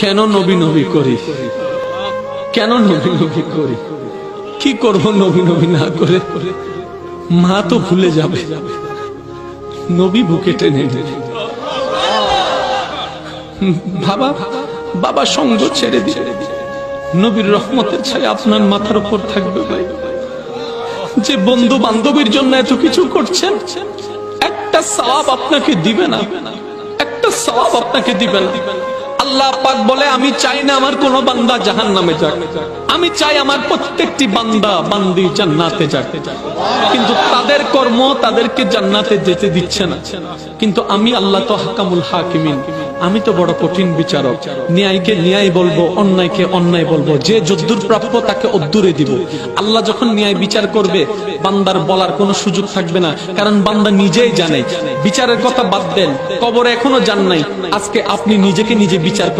কেন নবী নবী করি? কেন নবী নবী করি? কি করব নবী নবী না করে? মা তো ভুলে যাবে, নবী বুকে টেনে নেবে। বাবা বাবা সঙ্গ ছেড়ে দিয়ে নবীর রহমতের ছায়া আপনার মাথার উপর থাকবে ভাই। যে বন্ধু বান্ধবীর জন্য এত কিছু করছেন, একটা সওয়াব আপনাকে দিবে না, একটা সওয়াব আপনাকে দিবে না। আল্লাহ পাক বলে, আমি চাই না আমার কোন বান্দা জাহান্নামে যাক, আমি চাই আমার প্রত্যেকটি বান্দা বান্দি জান্নাতে যাক। কিন্তু তাদের কর্ম তাদেরকে জান্নাতে যেতে দিচ্ছে না। কিন্তু আমি আল্লাহ তো হাকামুল হাকিমিন, আমি তো বড় কঠিন বিচারক। ন্যায়কে ন্যায় বলবো, অন্যায়কে অন্যায় বলবো, যে যদ্দুর প্রাপ্য তাকে অদ্দুরে দিব। আল্লাহ যখন ন্যায় বিচার করবে, বান্দার বলার কোনো সুযোগ থাকবে না, কারণ বান্দা নিজেই জানে। বিচারের কথা বাদ দেন, কবরে এখনো যান নাই, আজকে আপনি নিজেকে নিজে বিচার